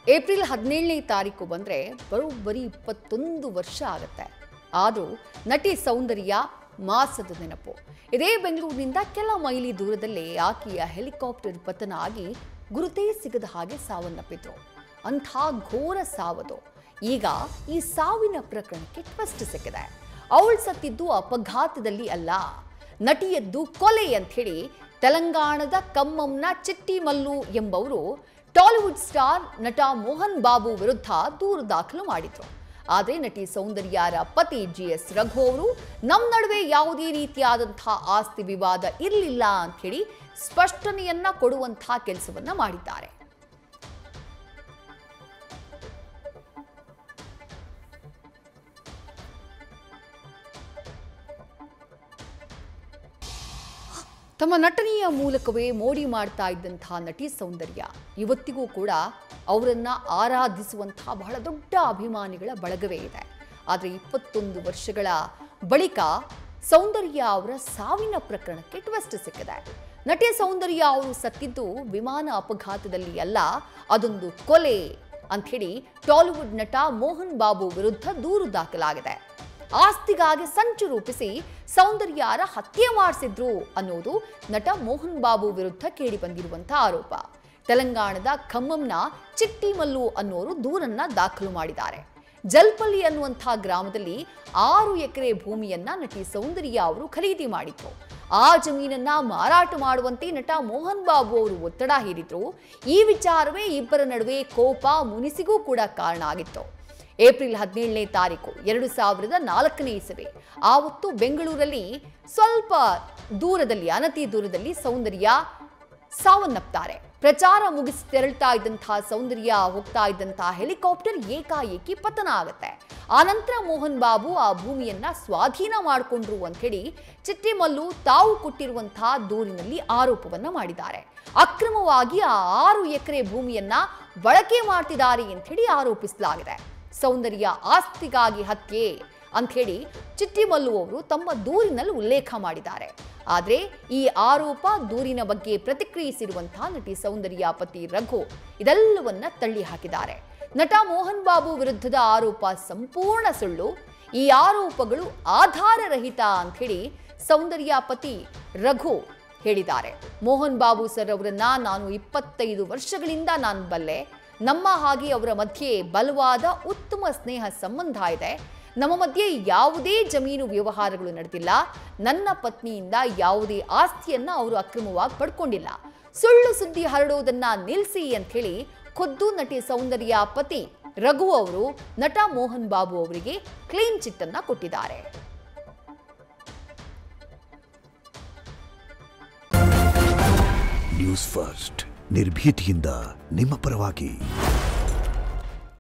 April 17ನೇ ತಾರೀಕು ಬಂದರೆ ಬರೋಬ್ಬರಿ 21 ವರ್ಷ ಆಗುತ್ತೆ. ಆದರೂ ನಟಿ ಸೌಂದರ್ಯ ಮಾಸದ ನೆನಪು. ಇದೇ ಬೆಂಗಳೂರಿನಿಂದ ಕೆಲ ಮೈಲಿ ದೂರದಲ್ಲೇ ಆಕೆಯ ಹೆಲಿಕಾಪ್ಟರ್ ಪತನ ಆಗಿ ಗುರುತೇ ಸಿಗದ ಹಾಗೆ ಸಾವನ್ನಪ್ಪಿದ್ರು. ಅಂಥ ಘೋರ ಸಾವದು. ಈಗ ಈ ಸಾವಿನ ಪ್ರಕರಣಕ್ಕೆ ಟ್ವಿಸ್ಟ್ ಸಿಕ್ಕಿದೆ. ಅವಳು ಸತ್ತಿದ್ದು ಅಪಘಾತದಲ್ಲಿ ಅಲ್ಲ, ನಟಿಯದ್ದು ಕೊಲೆ ಅಂತ ಹೇಳಿ ತೆಲಂಗಾಣದ ಖಮ್మంನ ಚಿಟ್ಟಿ ಮಲ್ಲು ಎಂಬವರು ಟಾಲಿವುಡ್ ಸ್ಟಾರ್ ನಟ ಮೋಹನ್ ಬಾಬು ವಿರುದ್ಧ ದೂರು ದಾಖಲು ಮಾಡಿದ್ರು. ಆದರೆ ನಟಿ ಸೌಂದರ್ಯರ ಪತಿ GS ರಘು ಅವರು ನಮ್ಮ ನಡುವೆ ಯಾವುದೇ ರೀತಿಯಾದಂತಹ ಆಸ್ತಿ ವಿವಾದ ಇರಲಿಲ್ಲ ಅಂತ ಹೇಳಿ ಸ್ಪಷ್ಟನೆಯನ್ನ ಕೊಡುವಂತಹ ಕೆಲಸವನ್ನ ಮಾಡಿದ್ದಾರೆ. ತಮ್ಮ ನಟನೆಯ ಮೂಲಕವೇ ಮೋಡಿ ಮಾಡ್ತಾ ಇದ್ದಂತಹ ನಟಿ ಸೌಂದರ್ಯ ಇವತ್ತಿಗೂ ಕೂಡ ಅವರನ್ನ ಆರಾಧಿಸುವಂತಹ ಬಹಳ ದೊಡ್ಡ ಅಭಿಮಾನಿಗಳ ಬಳಗವೇ ಇದೆ. ಆದರೆ 21 ವರ್ಷಗಳ ಬಳಿಕ ಸೌಂದರ್ಯ ಅವರ ಸಾವಿನ ಪ್ರಕರಣಕ್ಕೆ ಟ್ವಿಸ್ಟ್ ಸಿಕ್ಕಿದೆ. ನಟಿ ಸೌಂದರ್ಯ ಅವರು ಸತ್ತಿದ್ದು ವಿಮಾನ ಅಪಘಾತದಲ್ಲಿ ಅಲ್ಲ, ಅದೊಂದು ಕೊಲೆ ಅಂಥೇಳಿ ಟಾಲಿವುಡ್ ನಟ ಮೋಹನ್ ಬಾಬು ವಿರುದ್ಧ ದೂರು ದಾಖಲಾಗಿದೆ. ಆಸ್ತಿಗಾಗಿ ಸಂಚು ರೂಪಿಸಿ ಸೌಂದರ್ಯರ ಹತ್ಯೆ ಮಾಡಿಸಿದ್ರು ಅನ್ನೋದು ನಟ ಮೋಹನ್ ಬಾಬು ವಿರುದ್ಧ ಕೇಳಿ ಬಂದಿರುವಂತಹ ಆರೋಪ. ತೆಲಂಗಾಣದ ಖಮ್మంನ ಚಿಟ್ಟಿ ಮಲ್ಲು ಅನ್ನೋರು ದೂರನ್ನ ದಾಖಲು ಮಾಡಿದ್ದಾರೆ. ಜಲ್ಪಲ್ಲಿ ಅನ್ನುವಂತಹ ಗ್ರಾಮದಲ್ಲಿ 6 ಎಕರೆ ಭೂಮಿಯನ್ನ ನಟಿ ಸೌಂದರ್ಯ ಅವರು ಖರೀದಿ ಮಾಡಿದ್ರು. ಆ ಜಮೀನನ್ನ ಮಾರಾಟ ಮಾಡುವಂತೆ ನಟ ಮೋಹನ್ ಬಾಬು ಅವರು ಒತ್ತಡ ಹೇರಿದ್ರು. ಈ ವಿಚಾರವೇ ಇಬ್ಬರ ನಡುವೆ ಕೋಪ ಮುನಿಸಿಗೂ ಕೂಡ ಕಾರಣ ಆಗಿತ್ತು. ಏಪ್ರಿಲ್ 17ನೇ ತಾರೀಕು 2004ನೇ ಇಸವಿ ಆವತ್ತು ಬೆಂಗಳೂರಲ್ಲಿ ಸ್ವಲ್ಪ ದೂರದಲ್ಲಿ ಅನತಿ ದೂರದಲ್ಲಿ ಸೌಂದರ್ಯ ಸಾವನ್ನಪ್ತಾರೆ. ಪ್ರಚಾರ ಮುಗಿಸಿ ತೆರಳ್ತಾ ಇದ್ದಂತಹ ಸೌಂದರ್ಯ ಹೋಗ್ತಾ ಇದ್ದಂತಹ ಹೆಲಿಕಾಪ್ಟರ್ ಏಕಾಏಕಿ ಪತನ ಆಗುತ್ತೆ. ಆನಂತರ ಮೋಹನ್ ಬಾಬು ಆ ಭೂಮಿಯನ್ನ ಸ್ವಾಧೀನ ಮಾಡಿಕೊಂಡ್ರು ಅಂತ ಹೇಳಿ ಚಿಟ್ಟಿ ಮಲ್ಲು ತಾವು ಕೊಟ್ಟಿರುವಂತಹ ದೂರಿನಲ್ಲಿ ಆರೋಪವನ್ನ ಮಾಡಿದ್ದಾರೆ. ಅಕ್ರಮವಾಗಿ ಆ 6 ಎಕರೆ ಭೂಮಿಯನ್ನ ಬಳಕೆ ಮಾಡ್ತಿದ್ದಾರೆ ಅಂತ ಹೇಳಿ ಆರೋಪಿಸಲಾಗಿದೆ. ಸೌಂದರ್ಯ ಆಸ್ತಿಗಾಗಿ ಹತ್ಯೆ ಅಂತ ಹೇಳಿ ಚಿಟ್ಟಿ ಮಲ್ಲು ಅವರು ತಮ್ಮ ದೂರಿನಲ್ಲಿ ಉಲ್ಲೇಖ ಮಾಡಿದ್ದಾರೆ. ಆದರೆ ಈ ಆರೋಪ ದೂರಿನ ಬಗ್ಗೆ ಪ್ರತಿಕ್ರಿಯಿಸಿರುವಂತಹ ನಟಿ ಸೌಂದರ್ಯ ಪತಿ ರಘು ಇದೆಲ್ಲವನ್ನ ತಳ್ಳಿ ಹಾಕಿದ್ದಾರೆ. ನಟ ಮೋಹನ್ ಬಾಬು ವಿರುದ್ಧದ ಆರೋಪ ಸಂಪೂರ್ಣ ಸುಳ್ಳು, ಈ ಆರೋಪಗಳು ಆಧಾರರಹಿತ ಅಂತ ಹೇಳಿ ಸೌಂದರ್ಯ ಪತಿ ರಘು ಹೇಳಿದ್ದಾರೆ. ಮೋಹನ್ ಬಾಬು ಸರ್ ಅವರನ್ನ ನಾನು 25 ವರ್ಷಗಳಿಂದ ನಾನು ಬಲ್ಲೆ. ನಮ್ಮ ಹಾಗೆ ಅವರ ಮಧ್ಯೆ ಬಲವಾದ ಉತ್ತಮ ಸ್ನೇಹ ಸಂಬಂಧ ಇದೆ. ನಮ್ಮ ಮಧ್ಯೆ ಯಾವುದೇ ಜಮೀನು ವ್ಯವಹಾರಗಳು ನಡೆದಿಲ್ಲ. ನನ್ನ ಪತ್ನಿಯಿಂದ ಯಾವುದೇ ಆಸ್ತಿಯನ್ನ ಅವರು ಅಕ್ರಮವಾಗಿ ಪಡ್ಕೊಂಡಿಲ್ಲ. ಸುಳ್ಳು ಸುದ್ದಿ ಹರಡೋದನ್ನ ನಿಲ್ಲಿಸಿ ಅಂತ ಹೇಳಿ ಖುದ್ದು ನಟಿ ಸೌಂದರ್ಯ ಪತಿ ರಘು ಅವರು ನಟ ಮೋಹನ್ ಬಾಬು ಅವರಿಗೆ ಕ್ಲೀನ್ ಚಿಟ್ ಅನ್ನ ಕೊಟ್ಟಿದ್ದಾರೆ. ನ್ಯೂಸ್ ಫಸ್ಟ್ ನಿರ್ಭೀತಿಯಿಂದ ನಿಮ್ಮ ಪರವಾಗಿ.